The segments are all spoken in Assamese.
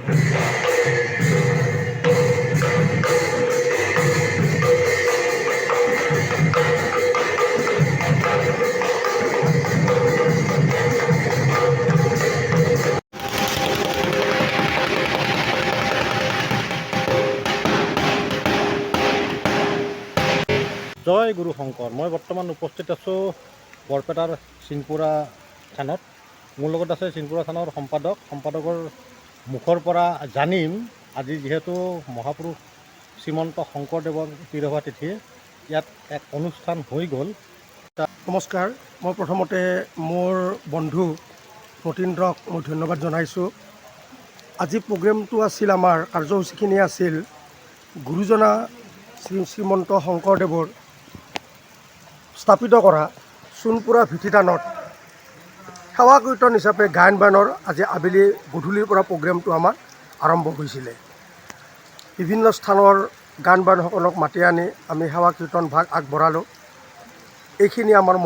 জয় গুৰু শংকৰ। মই বৰ্তমান উপস্থিত আছোঁ বৰপেটাৰ চিনপুৰা থানত। মোৰ লগত আছে চিনপুৰা থানৰ সম্পাদকৰ মুখৰ পৰা জানিম আজি যিহেতু মহাপুৰুষ শ্ৰীমন্ত শংকৰদেৱৰ তিৰোভাৱ তিথি, ইয়াত এক অনুষ্ঠান হৈ গ'ল। নমস্কাৰ। মই প্ৰথমতে মোৰ বন্ধু মতীন্দ্ৰক মই ধন্যবাদ জনাইছোঁ। আজি প্ৰগ্ৰেমটো আছিল, আমাৰ কাৰ্যসূচীখিনি আছিল গুৰুজনা শ্ৰীমন্ত শংকৰদেৱৰ স্থাপিত কৰা সোণপুৰা ভীতিথানত সেৱা কীৰ্তন হিচাপে গায়ন বায়নৰ আজি আবেলি গধূলিৰ পৰা প্ৰগ্ৰেমটো আমাৰ আৰম্ভ হৈছিলে। বিভিন্ন স্থানৰ গান বায়নসকলক মাতি আনি আমি সেৱা কীৰ্তন ভাগ আগবঢ়ালোঁ। এইখিনি আমাৰ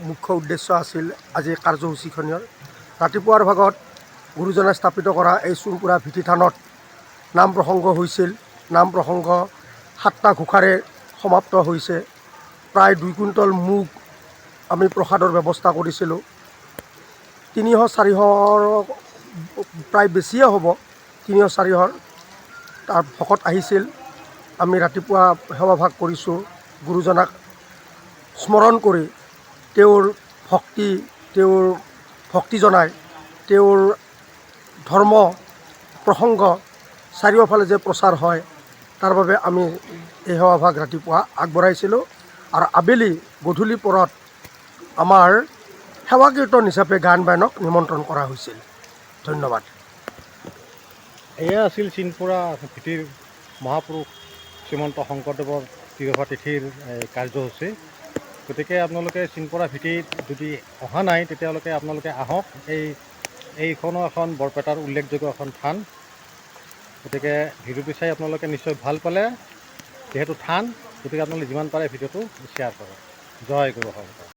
মুখ্য উদ্দেশ্য আছিল আজি কাৰ্যসূচীখনৰ। ৰাতিপুৱাৰ ভাগত গুৰুজনাই স্থাপিত কৰা এই সোণপুৰা ভীতিথানত নাম প্ৰসংগ হৈছিল। নাম প্ৰসংগ 7টা ঘোষাৰে সমাপ্ত হৈছে। প্ৰায় 2 কুইণ্টল মুগ আমি প্ৰসাদৰ ব্যৱস্থা কৰিছিলোঁ। 300-400 প্ৰায় বেছিয়ে হ'ব, 300-400 তাৰ ভকত আহিছিল। আমি ৰাতিপুৱা সেৱাভাগ কৰিছোঁ। গুৰুজনাক স্মৰণ কৰি তেওঁৰ ভক্তি জনাই তেওঁৰ ধৰ্ম প্ৰসংগ চাৰিওফালে যে প্ৰচাৰ হয় তাৰ বাবে আমি এই সেৱাভাগ ৰাতিপুৱা আগবঢ়াইছিলোঁ। আৰু আবেলি গধূলি পৰত আমাৰ সেৱা কীৰ্তন হিচাপে গান বায়নক নিমন্ত্ৰণ কৰা হৈছিল। ধন্যবাদ। এয়া আছিল চিনপুৰা ভীতিৰ মহাপুৰুষ শ্ৰীমন্ত শংকৰদেৱৰ তিৰোভাৱ তিথিৰ কাৰ্যসূচী। গতিকে আপোনালোকে চিনপুৰা ভীতিত যদি অহা নাই তেতিয়ালৈকে আপোনালোকে আহক। এইখনো এখন বৰপেটাৰ উল্লেখযোগ্য এখন থান। গতিকে ভিডিঅ'টো চাই আপোনালোকে নিশ্চয় ভাল পালে। যিহেতু থান, গতিকে আপোনালোকে যিমান পাৰে ভিডিঅ'টো শ্বেয়াৰ কৰক। জয় গুৰু শংকৰ।